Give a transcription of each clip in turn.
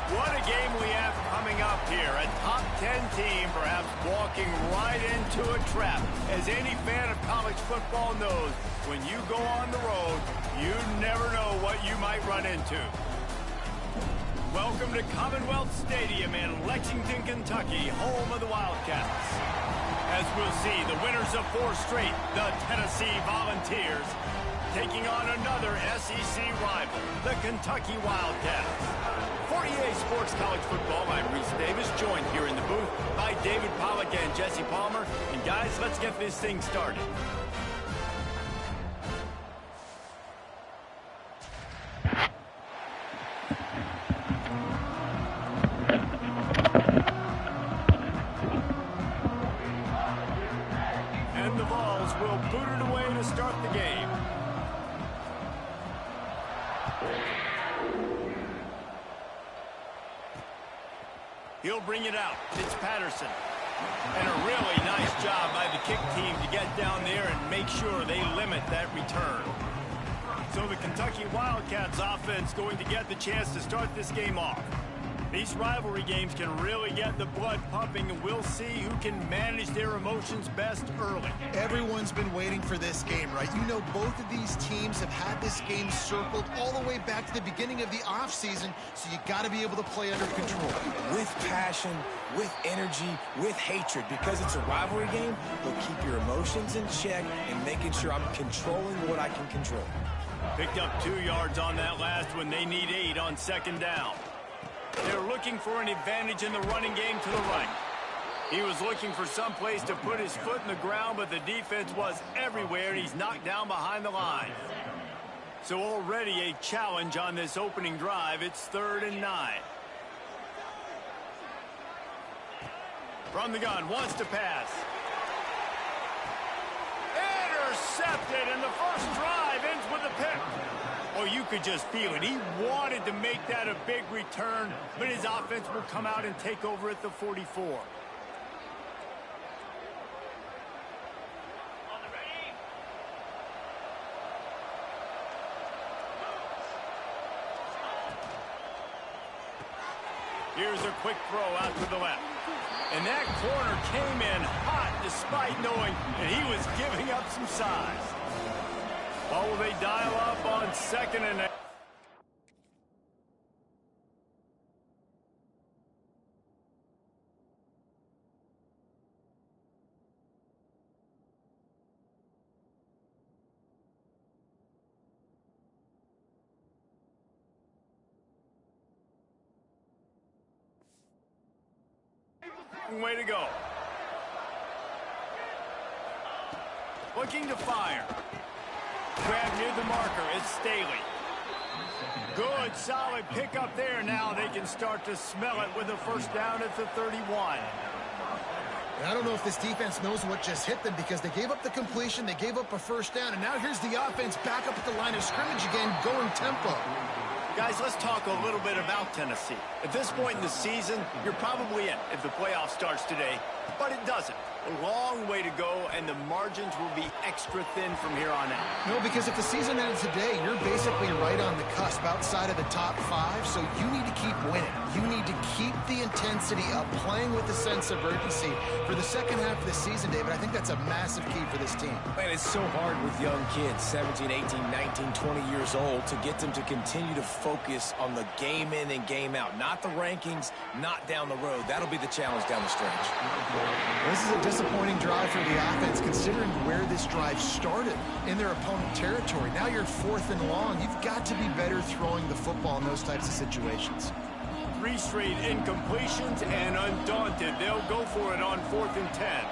What a game we have coming up here. A top 10 team perhaps walking right into a trap. As any fan of college football knows, when you go on the road, you never know what you might run into. Welcome to Commonwealth Stadium in Lexington, Kentucky, home of the Wildcats. As we'll see, the winners of 4 straight, the Tennessee Volunteers, taking on another SEC rival, the Kentucky Wildcats. For EA Sports College Football, I'm Reese Davis, joined here in the booth by David Pollack and Jesse Palmer. And guys, let's get this thing started. And the Vols will boot it away to start the game. He'll bring it out. It's Patterson. And a really nice job by the kick team to get down there and make sure they limit that return. So the Kentucky Wildcats offense going to get the chance to start this game off. These rivalry games can really get the blood pumping, and we'll see who can manage their emotions best early. Everyone's been waiting for this game, right? You know, both of these teams have had this game circled all the way back to the beginning of the offseason, so you got to be able to play under control. With passion, with energy, with hatred. Because it's a rivalry game, they'll keep your emotions in check and making sure I'm controlling what I can control. Picked up 2 yards on that last one. They need 8 on second down. They're looking for an advantage in the running game to the right. He was looking for some place to put his foot in the ground, but the defense was everywhere, and he's knocked down behind the line. So already a challenge on this opening drive. It's 3rd and 9. From the gun, wants to pass. Intercepted, and the first drive ends with a pick. Oh, you could just feel it. He wanted to make that a big return, but his offense will come out and take over at the 44. Here's a quick throw out to the left. And that corner came in hot despite knowing that he was giving up some size. What will they dial up on 2nd and 8? Way to go. Looking to fire. Grab near the marker. It's Staley. Good, solid pickup there. Now they can start to smell it with a first down at the 31. And I don't know if this defense knows what just hit them, because they gave up the completion, they gave up a first down, and now here's the offense back up at the line of scrimmage again, going tempo. Guys, let's talk a little bit about Tennessee. At this point in the season, you're probably in if the playoff starts today, but it doesn't. A long way to go, and the margins will be extra thin from here on out. No, because if the season ends today, you're basically right on the cusp outside of the top 5, so you need to keep winning. You need to keep the intensity up, playing with a sense of urgency for the second half of the season, David. I think that's a massive key for this team. Man, it's so hard with young kids, 17, 18, 19, 20 years old, to get them to continue to focus on the game in and game out. Not the rankings, not down the road. That'll be the challenge down the stretch. This is a disappointing drive for the offense, considering where this drive started in their opponent territory. Now you're 4th and long. You've got to be better throwing the football in those types of situations. 3 straight incompletions, and undaunted, they'll go for it on 4th and 10.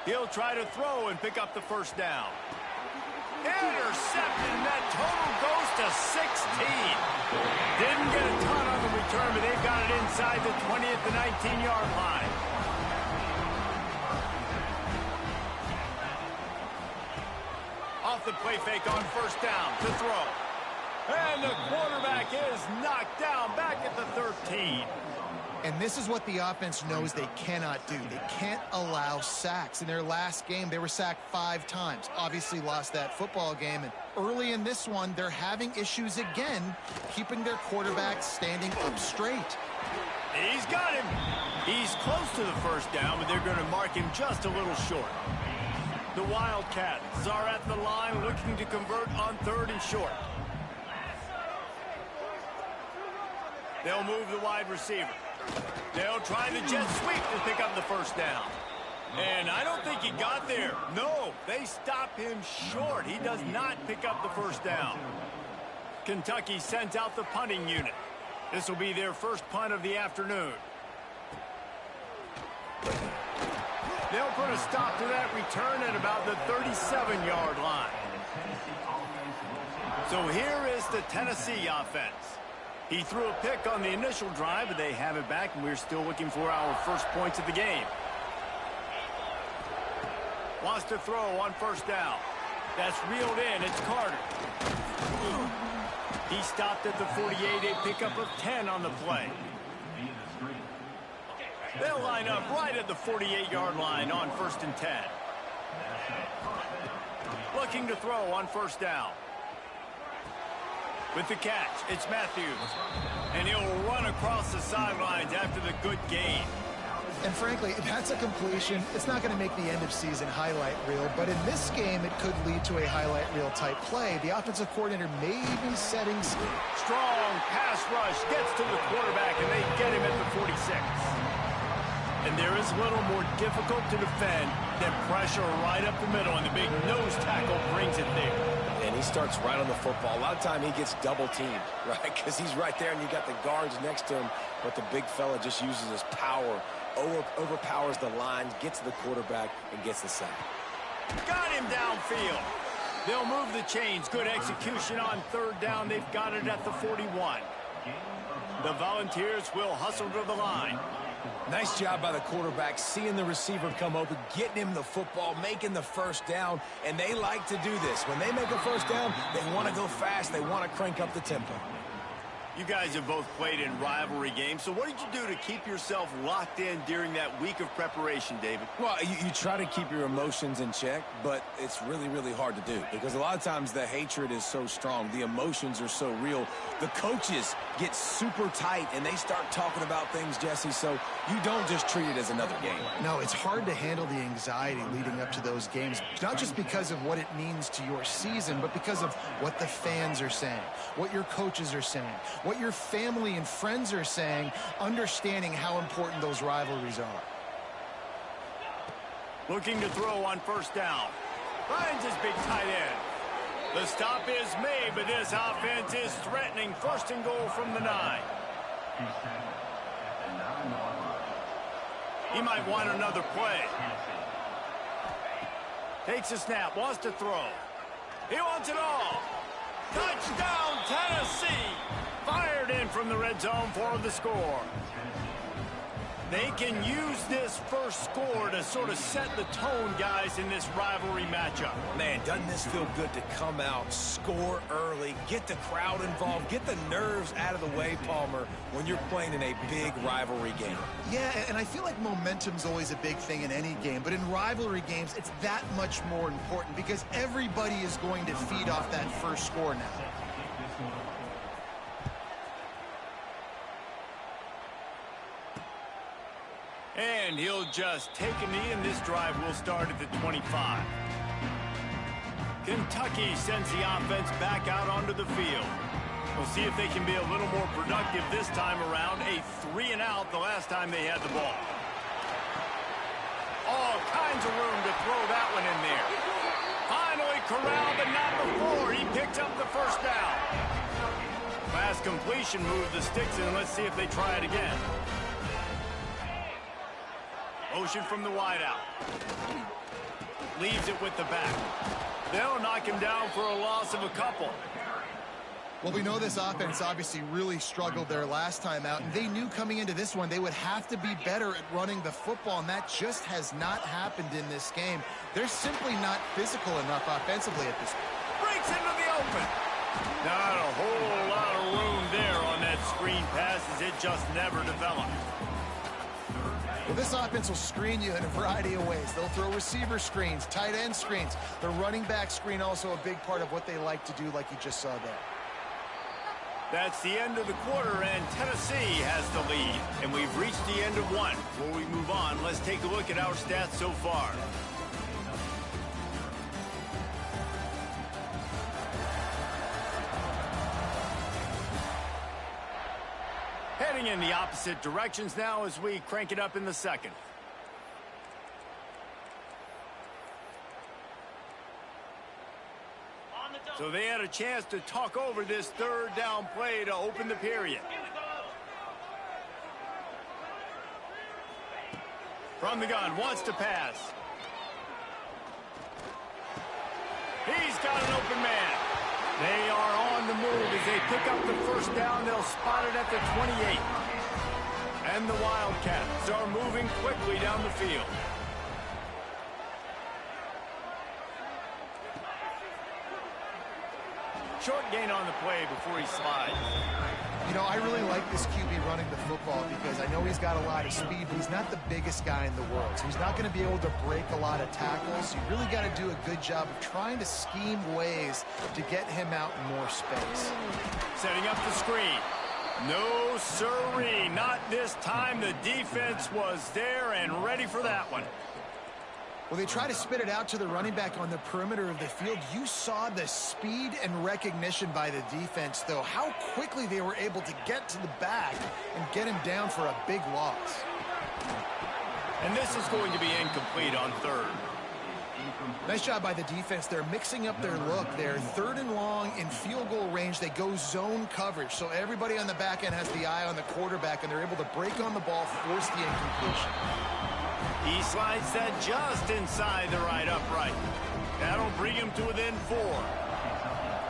He'll try to throw and pick up the first down. Intercepted, and that total goes to 16. Didn't get a ton on the return, but they've got it inside the 20 at the 19-yard line. Off the play fake on first down to throw. And the quarterback is knocked down back at the 13. And this is what the offense knows they cannot do. They can't allow sacks. In their last game, they were sacked 5 times. Obviously lost that football game. And early in this one, they're having issues again, keeping their quarterback standing up straight. He's got him. He's close to the first down, but they're going to mark him just a little short. The Wildcats are at the line looking to convert on 3rd and short. They'll move the wide receiver. They'll try the jet sweep to pick up the first down. And I don't think he got there. No, they stop him short. He does not pick up the first down. Kentucky sends out the punting unit. This will be their first punt of the afternoon. They'll put a stop to that return at about the 37-yard line. So here is the Tennessee offense. He threw a pick on the initial drive, but they have it back, and we're still looking for our first points of the game. Wants to throw on first down. That's reeled in. It's Carter. He stopped at the 48, a pickup of 10 on the play. They'll line up right at the 48-yard line on 1st and 10. Looking to throw on first down. With the catch, it's Matthews. And he'll run across the sidelines after the good gain. And frankly, that's a completion. It's not going to make the end-of-season highlight reel, but in this game, it could lead to a highlight reel-type play. The offensive coordinator may be setting... Strong pass rush gets to the quarterback, and they get him at the 46. And there is little more difficult to defend than pressure right up the middle, and the big nose tackle brings it there. And he starts right on the football. A lot of time he gets double-teamed, right? Because he's right there, and you got the guards next to him, but the big fella just uses his power, overpowers the line, gets to the quarterback, and gets the sack. Got him downfield. They'll move the chains. Good execution on 3rd down. They've got it at the 41. The Volunteers will hustle to the line. Nice job by the quarterback, seeing the receiver come open, getting him the football, making the first down, and they like to do this. When they make a first down, they want to go fast. They want to crank up the tempo. You guys have both played in rivalry games, so what did you do to keep yourself locked in during that week of preparation, David? Well, you try to keep your emotions in check, but it's really, really hard to do because a lot of times the hatred is so strong. The emotions are so real. The coaches get super tight, and they start talking about things, Jesse, so you don't just treat it as another game. No, it's hard to handle the anxiety leading up to those games, not just because of what it means to your season, but because of what the fans are saying, what your coaches are saying, what your family and friends are saying, understanding how important those rivalries are. Looking to throw on first down. Finds his big tight end. The stop is made, but this offense is threatening 1st and goal from the 9. He might want another play. Takes a snap, wants to throw. He wants it all. Touchdown, Tennessee! Fired in from the red zone for the score. They can use this first score to sort of set the tone, guys, in this rivalry matchup. Man, doesn't this feel good to come out, score early, get the crowd involved, get the nerves out of the way, Palmer, when you're playing in a big rivalry game? Yeah, and I feel like momentum's always a big thing in any game, but in rivalry games, it's that much more important because everybody is going to feed off that first score now. And he'll just take a knee, and this drive will start at the 25. Kentucky sends the offense back out onto the field. We'll see if they can be a little more productive this time around. A 3-and-out the last time they had the ball. All kinds of room to throw that one in there. Finally corralled, but not before. He picked up the first down. Fast completion moved the sticks in. Let's see if they try it again. Motion from the wideout. Leaves it with the back. They'll knock him down for a loss of a couple. Well, we know this offense obviously really struggled their last time out, and they knew coming into this one they would have to be better at running the football, and that just has not happened in this game. They're simply not physical enough offensively at this point. Breaks into the open. Not a whole lot of room there on that screen passes, it just never developed. Well, this offense will screen you in a variety of ways. They'll throw receiver screens, tight end screens. The running back screen also a big part of what they like to do, like you just saw there. That's the end of the quarter, and Tennessee has the lead. And we've reached the end of one. Before we move on, let's take a look at our stats so far. Heading in the opposite directions now as we crank it up in the second. So they had a chance to talk over this third down play to open the period. From the gun, wants to pass. He's got an open man. They are on the move as they pick up the first down. They'll spot it at the 28. And the Wildcats are moving quickly down the field. Short gain on the play before he slides. You know, I really like this QB running the football because I know he's got a lot of speed, but he's not the biggest guy in the world. So he's not going to be able to break a lot of tackles. You really got to do a good job of trying to scheme ways to get him out in more space. Setting up the screen. No siree, not this time. The defense was there and ready for that one. Well, they try to spit it out to the running back on the perimeter of the field. You saw the speed and recognition by the defense, though, how quickly they were able to get to the back and get him down for a big loss. And this is going to be incomplete on third. Nice job by the defense. They're mixing up their look. They're third and long in field goal range. They go zone coverage, so everybody on the back end has the eye on the quarterback, and they're able to break on the ball, force the incompletion. He slides that just inside the right upright. That'll bring him to within 4.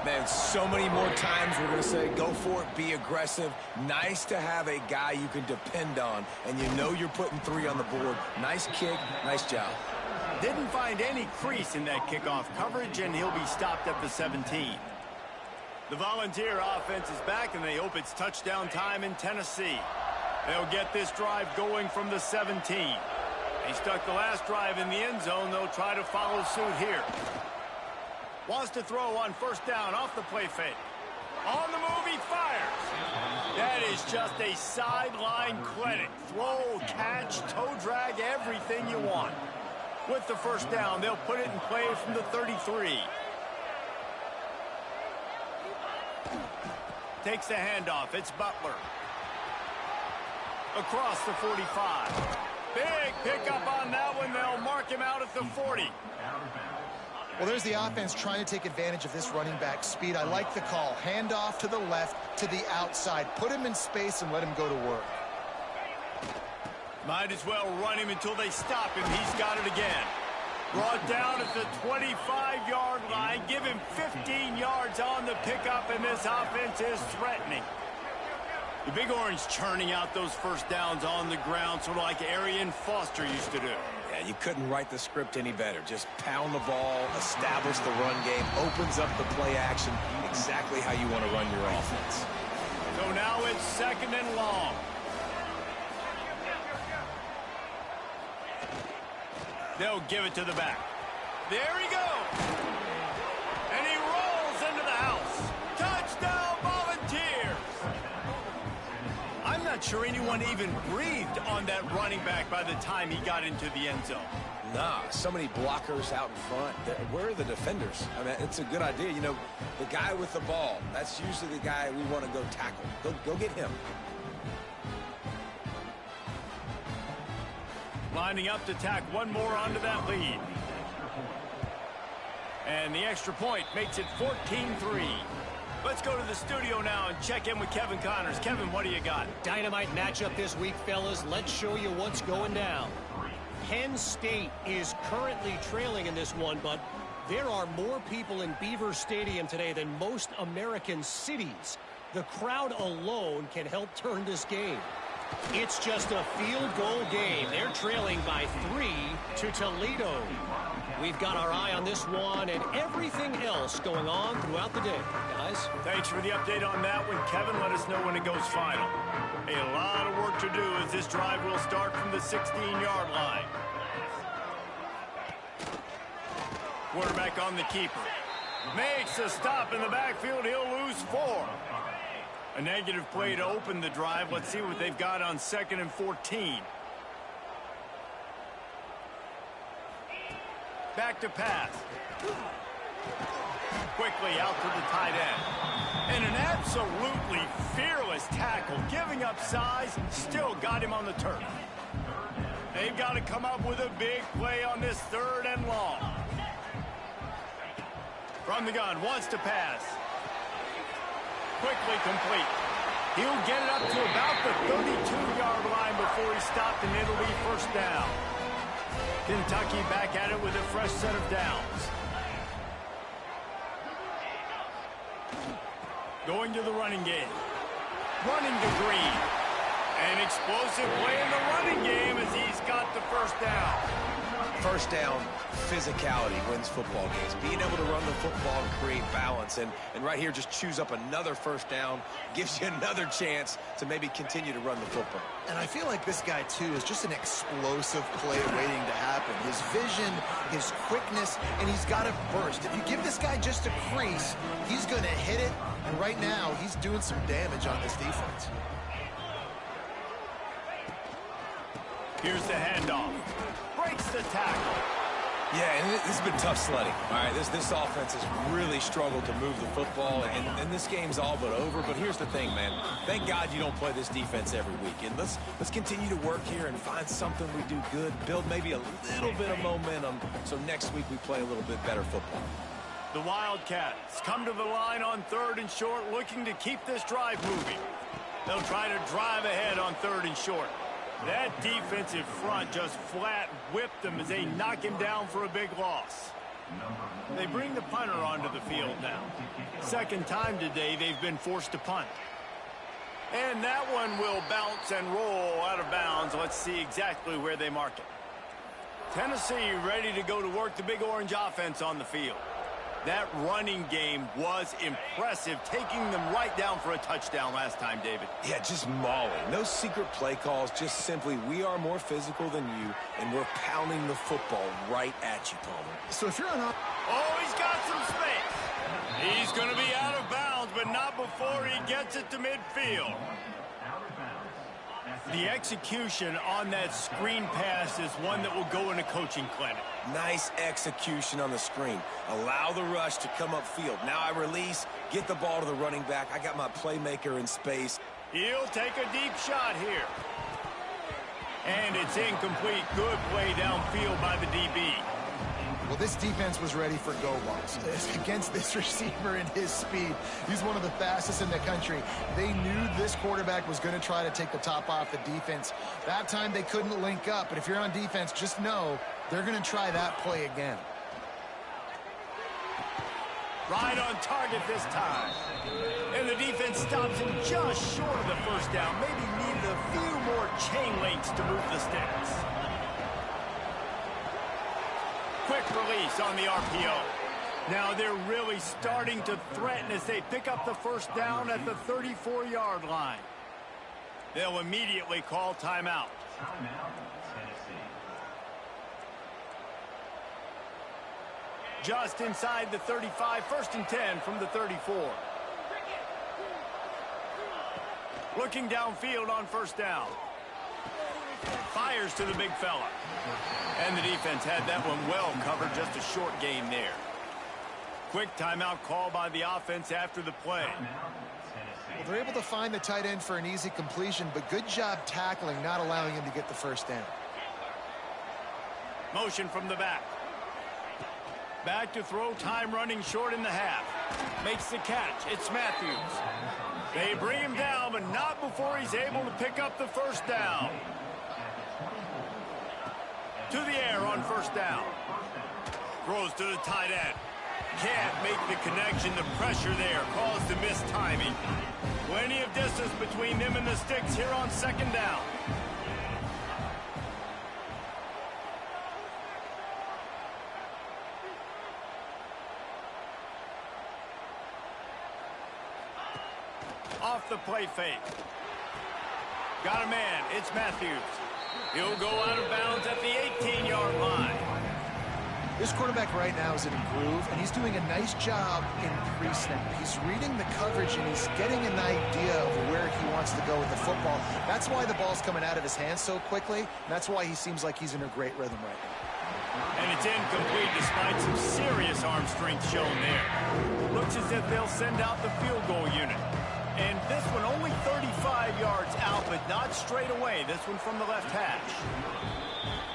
Man, so many more times we're going to say, go for it, be aggressive. Nice to have a guy you can depend on, and you know you're putting 3 on the board. Nice kick, nice job. Didn't find any crease in that kickoff coverage, and he'll be stopped at the 17. The Volunteer offense is back, and they hope it's touchdown time in Tennessee. They'll get this drive going from the 17. They stuck the last drive in the end zone. They'll try to follow suit here. Wants to throw on first down off the play fake. On the move, he fires. That is just a sideline clinic. Throw, catch, toe drag, everything you want. With the first down, they'll put it in play from the 33. Takes the handoff. It's Butler. Across the 45. Big pickup on that one. They'll mark him out at the 40. Well, there's the offense trying to take advantage of this running back speed. I like the call. Hand off to the left, to the outside. Put him in space and let him go to work. Might as well run him until they stop him. He's got it again. Brought down at the 25-yard line. Give him 15 yards on the pickup, and this offense is threatening. The Big Orange churning out those first downs on the ground, sort of like Arian Foster used to do. Yeah, you couldn't write the script any better. Just pound the ball, establish the run game, opens up the play action, exactly how you want to run your offense. So now it's second and long. They'll give it to the back. There he goes. And he rolls into the house. Touchdown, Volunteers. I'm not sure anyone even breathed on that running back by the time he got into the end zone. Nah, so many blockers out in front. Where are the defenders? I mean, it's a good idea. You know, the guy with the ball, that's usually the guy we want to go tackle. Go get him. Lining up to tack one more onto that lead. And the extra point makes it 14-3. Let's go to the studio now and check in with Kevin Connors. Kevin, what do you got? Dynamite matchup this week, fellas. Let's show you what's going down. Penn State is currently trailing in this one, but there are more people in Beaver Stadium today than most American cities. The crowd alone can help turn this game. It's just a field goal game. They're trailing by 3 to Toledo. We've got our eye on this one and everything else going on throughout the day, guys. Thanks for the update on that one, Kevin. Let us know when it goes final. A lot of work to do as this drive will start from the 16-yard line. Quarterback on the keeper. Makes a stop in the backfield. He'll lose 4. A negative play to open the drive. Let's see what they've got on 2nd and 14. Back to pass. Quickly out to the tight end. And an absolutely fearless tackle. Giving up size, still got him on the turf. They've got to come up with a big play on this 3rd and long. From the gun, wants to pass. Quickly complete. He'll get it up to about the 32-yard line before he stopped, and it'll be 1st down. Kentucky back at it with a fresh set of downs. Going to the running game. Running to Green. An explosive play in the running game as he's got the 1st down. 1st down, physicality wins football games. Being able to run the football and create balance. And right here, just choose up another 1st down. Gives you another chance to maybe continue to run the football. And I feel like this guy, too, is just an explosive play waiting to happen. His vision, his quickness, and he's got a burst. If you give this guy just a crease, he's going to hit it. And right now, he's doing some damage on this defense. Here's the handoff. Breaks the tackle. Yeah, and this has been tough sledding. All right, this offense has really struggled to move the football, and this game's all but over. But here's the thing, man. Thank God you don't play this defense every week. And let's continue to work here and find something we do good, build maybe a little bit of momentum, so next week we play a little bit better football. The Wildcats come to the line on 3rd and short, looking to keep this drive moving. They'll try to drive ahead on 3rd and short. That defensive front just flat whipped them as they knock him down for a big loss. They bring the punter onto the field now. 2nd time today they've been forced to punt. And that one will bounce and roll out of bounds. Let's see exactly where they mark it. Tennessee ready to go to work the Big Orange offense on the field. That running game was impressive, taking them right down for a touchdown last time, David. Yeah, just mauling. No secret play calls, just simply we are more physical than you, and we're pounding the football right at you, Palmer. So if you're on... Oh, he's got some space. He's going to be out of bounds, but not before he gets it to midfield. The execution on that screen pass is one that will go in a coaching clinic. Nice execution on the screen. Allow the rush to come upfield. Now I release, get the ball to the running back. I got my playmaker in space. He'll take a deep shot here. And it's incomplete. Good play downfield by the DB. Well, this defense was ready for go balls. Against this receiver and his speed, he's one of the fastest in the country. They knew this quarterback was going to try to take the top off the defense. That time they couldn't link up, but if you're on defense, just know they're going to try that play again. Right on target this time. And the defense stops him just short of the 1st down. Maybe needed a few more chain links to move the sticks. Quick release on the RPO. Now they're really starting to threaten as they pick up the 1st down at the 34-yard line. They'll immediately call timeout. Just inside the 35, 1st and 10 from the 34. Looking downfield on 1st down. Fires to the big fella. And the defense had that one well covered, just a short gain there. Quick timeout call by the offense after the play. Well, they're able to find the tight end for an easy completion, but good job tackling, not allowing him to get the 1st down. Motion from the back. Back to throw, time running short in the half. Makes the catch. It's Matthews. They bring him down, but not before he's able to pick up the 1st down. To the air on 1st down. Throws to the tight end. Can't make the connection. The pressure there caused the missed timing. Plenty of distance between them and the sticks here on 2nd down. off the play fake. Got a man. It's Matthews. He'll go out of bounds at the 18-yard line. This quarterback right now is in a groove, and he's doing a nice job in pre-snap. He's reading the coverage, and he's getting an idea of where he wants to go with the football. That's why the ball's coming out of his hands so quickly, and that's why he seems like he's in a great rhythm right now. And it's incomplete despite some serious arm strength shown there. Looks as if they'll send out the field goal unit. And this one only 35 yards out, but not straight away. This one from the left hash.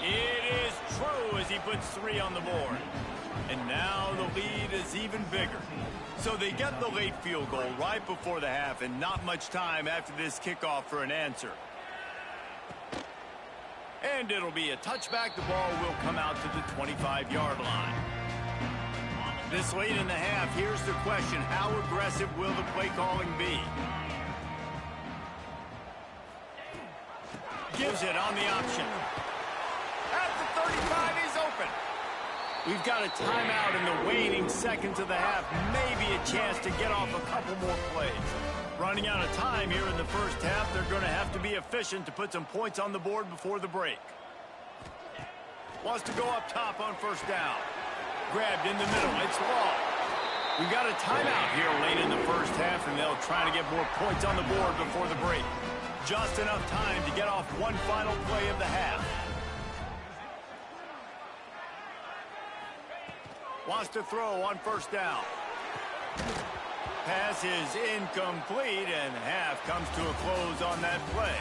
It is true as he puts 3 on the board. And now the lead is even bigger. So they get the late field goal right before the half, and not much time after this kickoff for an answer. And it'll be a touchback. The ball will come out to the 25-yard line. This late in the half, here's the question. How aggressive will the play calling be? Gives it on the option. At the 35, he's open. We've got a timeout in the waning seconds of the half. Maybe a chance to get off a couple more plays. Running out of time here in the first half. They're going to have to be efficient to put some points on the board before the break. Wants to go up top on first down. Grabbed in the middle. It's long. We've got a timeout here late in the first half, and they'll try to get more points on the board before the break. Just enough time to get off one final play of the half. Wants to throw on first down. Pass is incomplete, and half comes to a close on that play.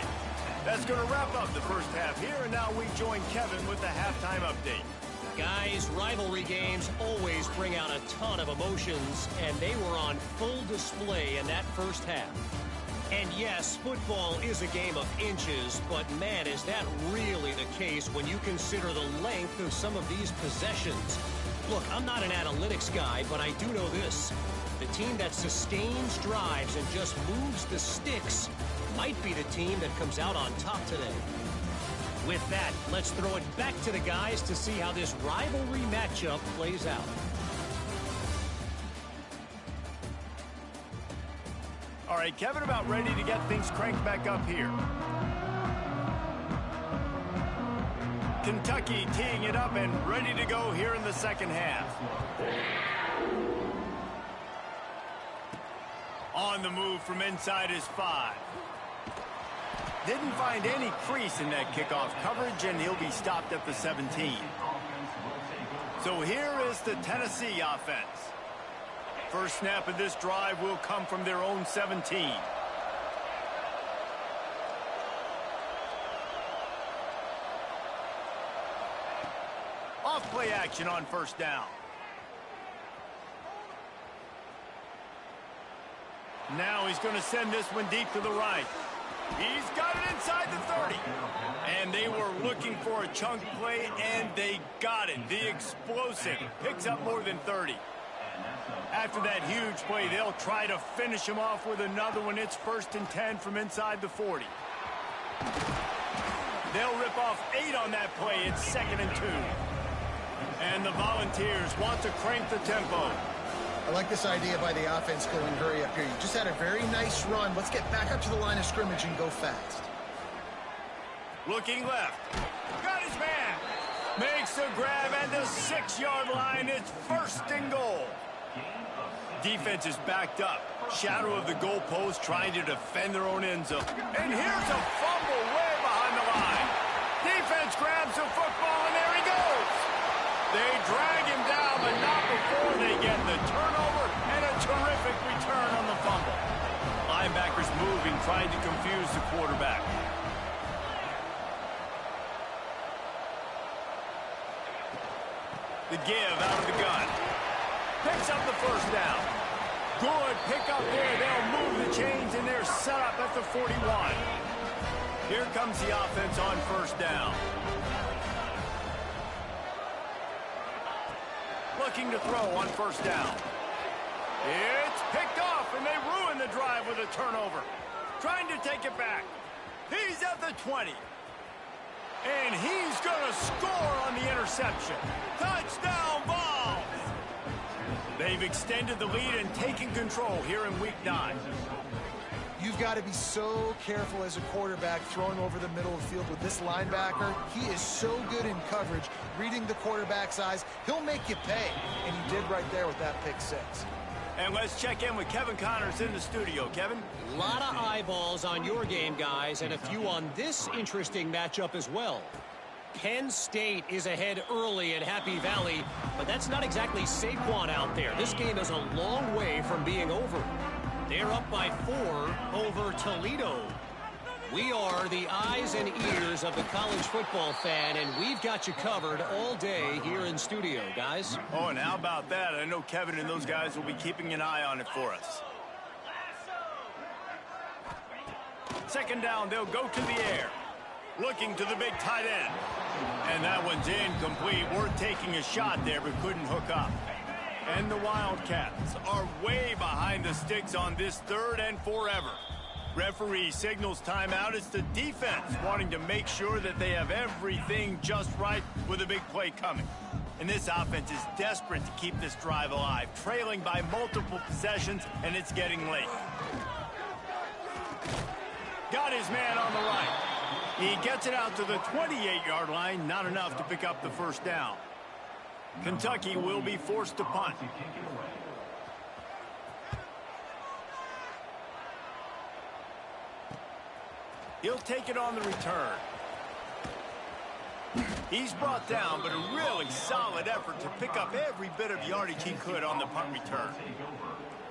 That's going to wrap up the first half here, and now we join Kevin with the halftime update. Guys, rivalry games always bring out a ton of emotions, and they were on full display in that first half. And yes, football is a game of inches, but man, is that really the case when you consider the length of some of these possessions. Look, I'm not an analytics guy, but I do know this. The team that sustains drives and just moves the sticks might be the team that comes out on top today. With that, let's throw it back to the guys to see how this rivalry matchup plays out. All right, Kevin, about ready to get things cranked back up here. Kentucky teeing it up and ready to go here in the second half. On the move from inside his 5. Didn't find any crease in that kickoff coverage, and he'll be stopped at the 17. So here is the Tennessee offense. First snap of this drive will come from their own 17. Off play action on first down. Now he's going to send this one deep to the right. He's got it inside the 30. And they were looking for a chunk play, and they got it. The explosive picks up more than 30. After that huge play, they'll try to finish him off with another one. It's 1st and 10 from inside the 40. They'll rip off 8 on that play. It's 2nd and 2. And the Volunteers want to crank the tempo. I like this idea by the offense going hurry up here. You just had a very nice run. Let's get back up to the line of scrimmage and go fast. Looking left. Got his man. Makes the grab at the 6-yard line. It's 1st and goal. Defense is backed up. Shadow of the goalpost trying to defend their own end zone. And here's a fumble way behind the line. Defense grabs the football, and there he goes. They drag him down, but not before they get the turnover and a terrific return on the fumble. Linebackers moving, trying to confuse the quarterback. The give out of the gun. Picks up the first down. Good pick up there. They'll move the chains, and they're set up at the 41. Here comes the offense on first down. Looking to throw on first down. It's picked off, and they ruin the drive with a turnover. Trying to take it back. He's at the 20. And he's going to score on the interception. Touchdown, Vols! They've extended the lead and taken control here in Week 9. You've got to be so careful as a quarterback throwing over the middle of the field with this linebacker. He is so good in coverage, reading the quarterback's eyes. He'll make you pay, and he did right there with that pick six. And let's check in with Kevin Connors in the studio. Kevin? A lot of eyeballs on your game, guys, and a few on this interesting matchup as well. Penn State is ahead early at Happy Valley, but that's not exactly Saquon out there. This game is a long way from being over. They're up by 4 over Toledo. We are the eyes and ears of the college football fan, and we've got you covered all day here in studio, guys. Oh, and how about that? I know Kevin and those guys will be keeping an eye on it for us. Second down, they'll go to the air. Looking to the big tight end. And that one's incomplete. Worth taking a shot there, but couldn't hook up. And the Wildcats are way behind the sticks on this 3rd and forever. Referee signals timeout. It's the defense wanting to make sure that they have everything just right with a big play coming. And this offense is desperate to keep this drive alive, trailing by multiple possessions, and it's getting late. Got his man on the right. He gets it out to the 28-yard line, not enough to pick up the first down. Kentucky will be forced to punt. He'll take it on the return. He's brought down, but a really solid effort to pick up every bit of yardage he could on the punt return.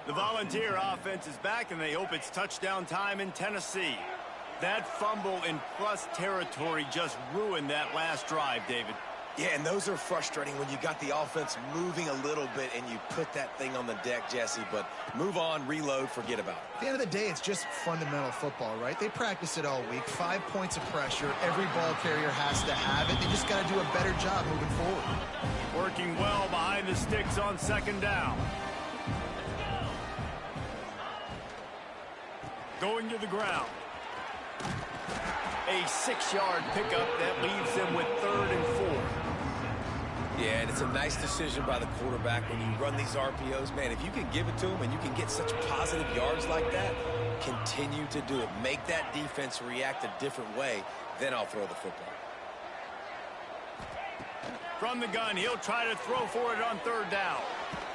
The Volunteer offense is back, and they hope it's touchdown time in Tennessee. That fumble in plus territory just ruined that last drive, David. Yeah, and those are frustrating when you got the offense moving a little bit and you put that thing on the deck, Jesse. But move on, reload, forget about it. At the end of the day, it's just fundamental football, right? They practice it all week. 5 points of pressure. Every ball carrier has to have it. They just got to do a better job moving forward. Working well behind the sticks on second down. Going to the ground. A 6-yard pickup that leaves them with 3rd and 4. Yeah, and it's a nice decision by the quarterback when you run these RPOs. Man, if you can give it to him and you can get such positive yards like that, continue to do it. Make that defense react a different way, then I'll throw the football. From the gun, he'll try to throw for it on 3rd down.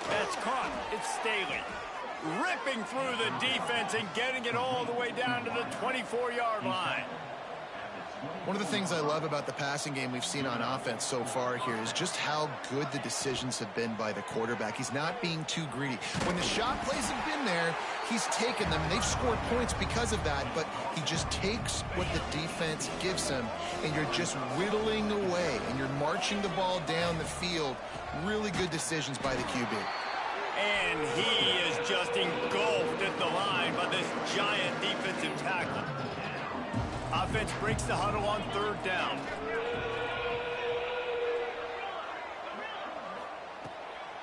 That's caught. It's Staley. Ripping through the defense and getting it all the way down to the 24-yard line. One of the things I love about the passing game we've seen on offense so far here is just how good the decisions have been by the quarterback. He's not being too greedy. When the shot plays have been there, he's taken them, and they've scored points because of that, but he just takes what the defense gives him, and you're just whittling away, and you're marching the ball down the field. Really good decisions by the QB. And he is just engulfed at the line by this giant defensive tackle. Offense breaks the huddle on 3rd down.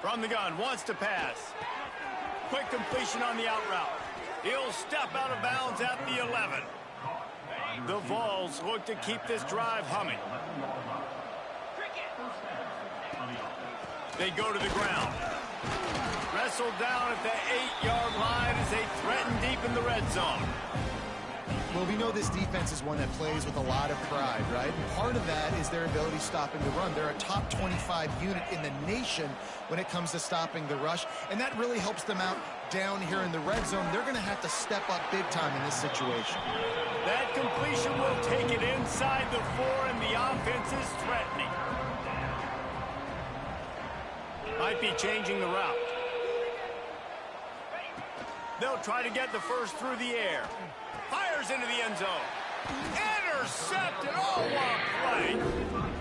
From the gun, wants to pass. Quick completion on the out route. He'll step out of bounds at the 11. The Vols look to keep this drive humming. They go to the ground. Wrestled down at the 8-yard line as they threaten deep in the red zone. Well, we know this defense is one that plays with a lot of pride, right? And part of that is their ability stopping the run. They're a top 25 unit in the nation when it comes to stopping the rush, and that really helps them out down here in the red zone. They're going to have to step up big time in this situation. That completion will take it inside the 4, and the offense is threatening. Might be changing the route. They'll try to get the first through the air. Fires into the end zone. Intercepted. Oh, what a play.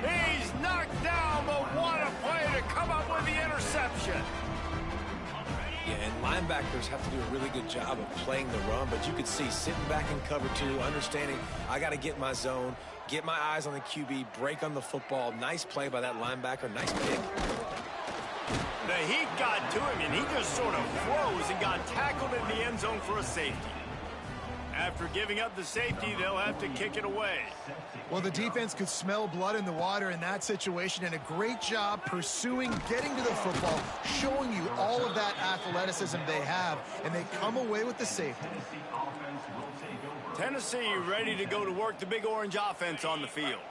He's knocked down, but what a play to come up with the interception. Yeah, and linebackers have to do a really good job of playing the run, but you could see sitting back in cover 2, understanding I got to get my zone, get my eyes on the QB, break on the football. Nice play by that linebacker. Nice pick. The heat got to him, and he just sort of froze and got tackled in the end zone for a safety. After giving up the safety, they'll have to kick it away. Well, the defense could smell blood in the water in that situation, and a great job pursuing, getting to the football, showing you all of that athleticism they have, and they come away with the safety. Tennessee ready to go to work the Big Orange offense on the field.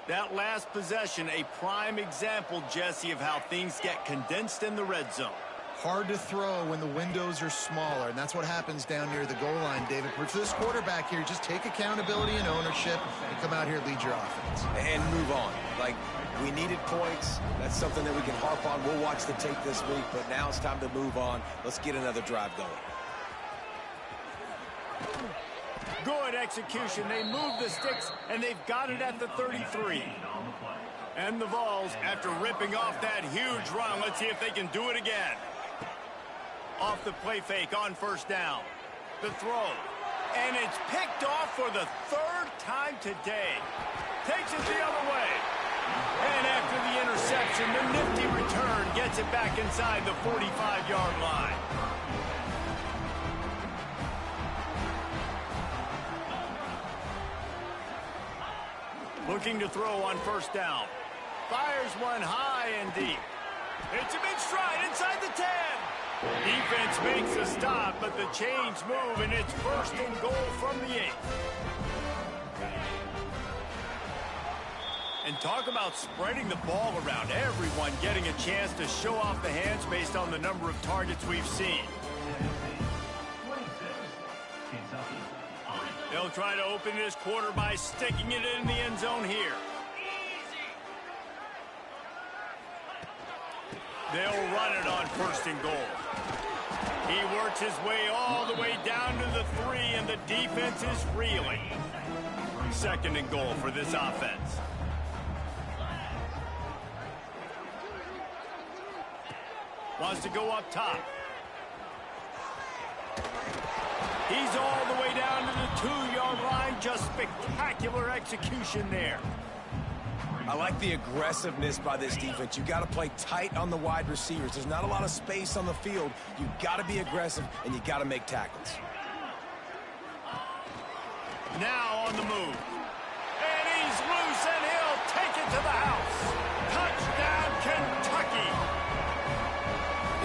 That last possession, a prime example, Jesse, of how things get condensed in the red zone. Hard to throw when the windows are smaller, and that's what happens down near the goal line, David. For this quarterback here, just take accountability and ownership and come out here and lead your offense. And move on. Like, we needed points. That's something that we can harp on. We'll watch the tape this week, but now it's time to move on. Let's get another drive going. Good execution. They move the sticks, and they've got it at the 33. And the Vols, after ripping off that huge run, let's see if they can do it again. Off the play fake on first down. The throw. And it's picked off for the third time today. Takes it the other way. And after the interception, the nifty return gets it back inside the 45-yard line. Looking to throw on first down. Fires one high and deep. It's a mid-stride inside the 10. Defense makes a stop, but the chains move, and it's first and goal from the 8. And talk about spreading the ball around. Everyone getting a chance to show off the hands based on the number of targets we've seen. They'll try to open this quarter by sticking it in the end zone here. They'll run it on first and goal. He works his way all the way down to the 3, and the defense is reeling. Second and goal for this offense. Wants to go up top. He's all the way down to the 2-yard line. Just spectacular execution there. I like the aggressiveness by this defense. You got to play tight on the wide receivers. There's not a lot of space on the field. You got to be aggressive, and you got to make tackles. Now on the move. And he's loose, and he'll take it to the house. Touchdown, Kentucky.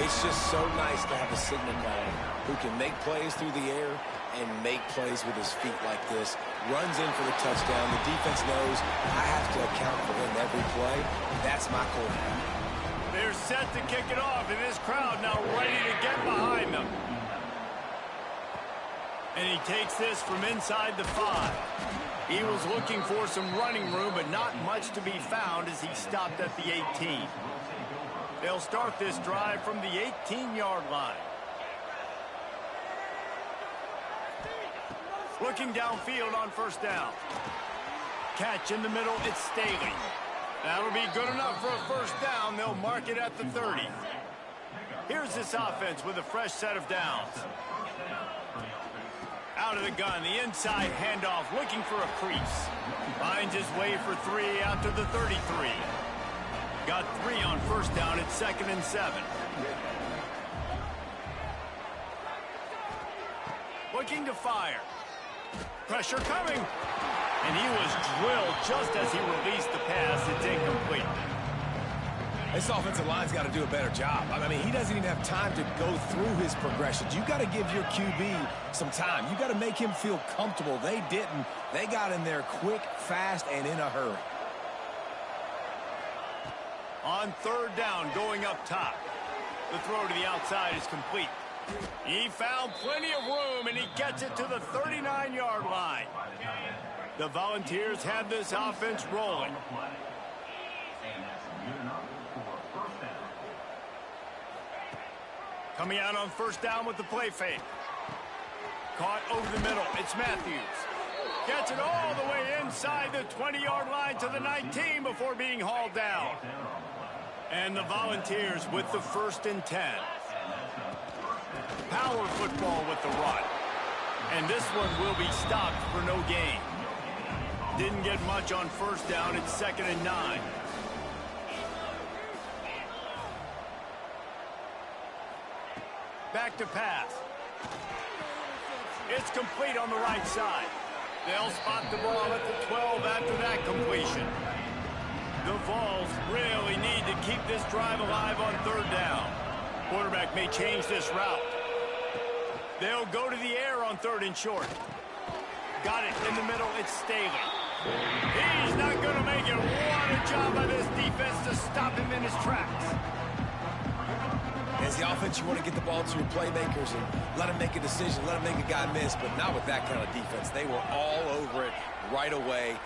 It's just so nice to have a signal caller who can make plays through the air and make plays with his feet like this. Runs in for the touchdown. The defense knows I have to account for him every play. That's my quarterback. They're set to kick it off, and this crowd now ready to get behind them. And he takes this from inside the 5. He was looking for some running room, but not much to be found as he stopped at the 18. They'll start this drive from the 18-yard line. Looking downfield on first down. Catch in the middle, it's Staley. That'll be good enough for a first down. They'll mark it at the 30. Here's this offense with a fresh set of downs. Out of the gun, the inside handoff, looking for a crease. Finds his way for 3 out to the 33. Got 3 on first down, it's 2nd and 7. Looking to fire. Pressure coming. And he was drilled just as he released the pass. It's incomplete. This offensive line's got to do a better job. I mean, he doesn't even have time to go through his progressions. You got to give your QB some time. You got to make him feel comfortable. They didn't. They got in there quick, fast, and in a hurry. On third down, going up top. The throw to the outside is complete. He found plenty of room, and he gets it to the 39-yard line. The Volunteers have this offense rolling. Coming out on first down with the play fake. Caught over the middle. It's Matthews. Gets it all the way inside the 20-yard line to the 19 before being hauled down. And the Volunteers with the 1st and 10. Power football with the run. And this one will be stopped for no gain. Didn't get much on first down. It's 2nd and 9. Back to pass. It's complete on the right side. They'll spot the ball at the 12 after that completion. The Vols really need to keep this drive alive on third down. Quarterback may change this route. They'll go to the air on 3rd and short. got it in the middle. It's Staley. He's not going to make it. What a job by this defense to stop him in his tracks. As the offense, you want to get the ball to your playmakers and let them make a decision, let them make a guy miss, but not with that kind of defense. They were all over it right away.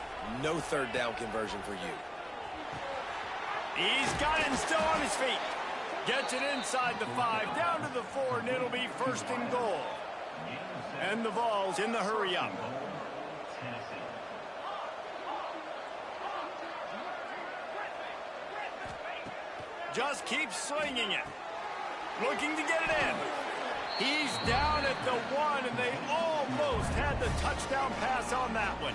No third down conversion for you. He's got it and still on his feet. Gets it inside the 5, down to the 4, and it'll be first and goal. And the Vols in the hurry-up. Just keeps swinging it. Looking to get it in. He's down at the 1, and they almost had the touchdown pass on that one.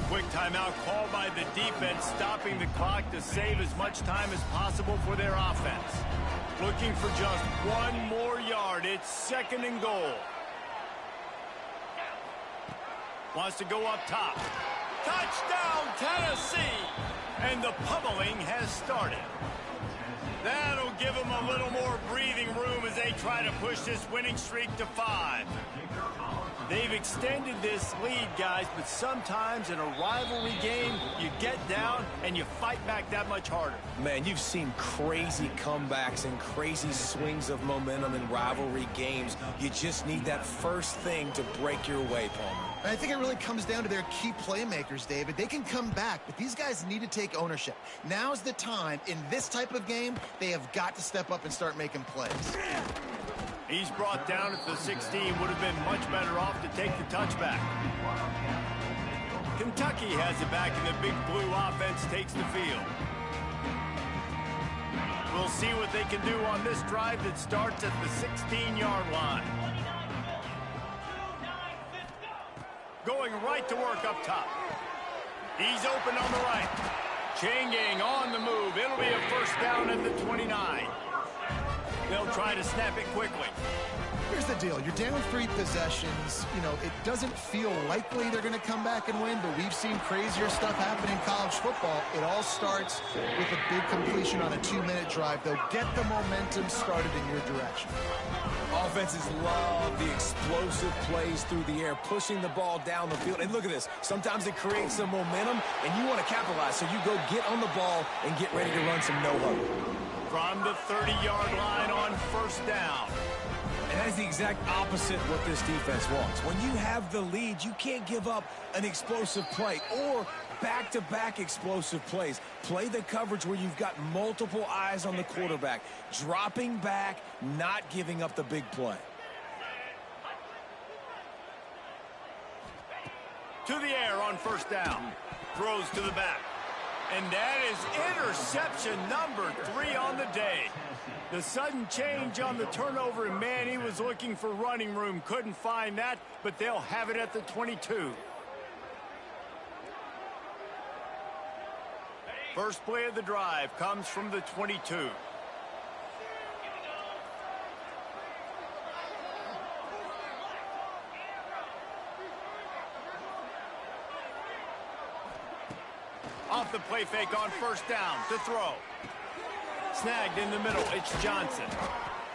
Quick timeout called by the defense, stopping the clock to save as much time as possible for their offense. Looking for just 1 more yard. It's second and goal. Wants to go up top. Touchdown, Tennessee! And the pummeling has started. That'll give them a little more breathing room as they try to push this winning streak to 5. They've extended this lead, guys, but sometimes in a rivalry game, you get down and you fight back that much harder. Man, you've seen crazy comebacks and crazy swings of momentum in rivalry games. You just need that first thing to break your way, Palmer. I think it really comes down to their key playmakers, David. They can come back, but these guys need to take ownership. Now's the time. In this type of game, they have got to step up and start making plays. He's brought down at the 16. Would have been much better off to take the touchback. Kentucky has it back, and the big blue offense takes the field. We'll see what they can do on this drive that starts at the 16-yard line. Going right to work up top. He's open on the right. Chain gang on the move. It'll be a first down at the 29. They'll try to snap it quickly. Here's the deal. You're down 3 possessions. You know, it doesn't feel likely they're going to come back and win, but we've seen crazier stuff happen in college football. It all starts with a big completion on a 2-minute drive. They'll get the momentum started in your direction. Offenses love the explosive plays through the air, pushing the ball down the field. And look at this. Sometimes it creates some momentum, and you want to capitalize. So you go get on the ball and get ready to run some no-huddle. From the 30-yard line on first down. And that is the exact opposite what this defense wants. When you have the lead, you can't give up an explosive play or back-to-back explosive plays. Play the coverage where you've got multiple eyes on the quarterback, dropping back, not giving up the big play. To the air on first down. Throws to the back. And that is interception number 3 on the day. The sudden change on the turnover, and man, he was looking for running room. Couldn't find that, but they'll have it at the 22. First play of the drive comes from the 22. Off the play fake on first down to throw. Snagged in the middle, it's Johnson.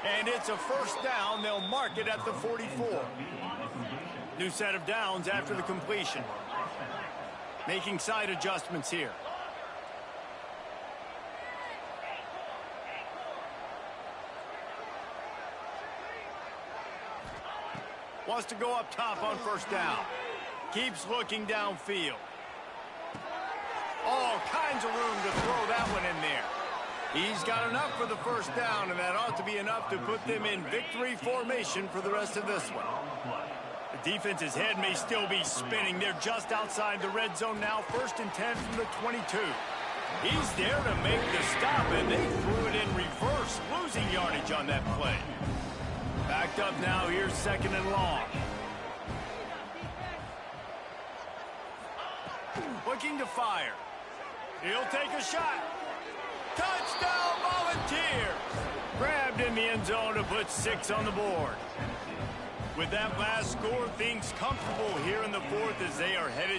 And it's a first down. They'll mark it at the 44. New set of downs after the completion. Making side adjustments here. Wants to go up top on first down. Keeps looking downfield. All kinds of room to throw that one in there. He's got enough for the first down, and that ought to be enough to put them in victory formation for the rest of this one. The defense's head may still be spinning. They're just outside the red zone now. First and 10 from the 22. He's there to make the stop, and they threw it in reverse, losing yardage on that play. Backed up now. Here's second and long. Looking to fire. He'll take a shot. Touchdown, Volunteers! Grabbed in the end zone to put 6 on the board. With that last score, things comfortable here in the 4th as they are headed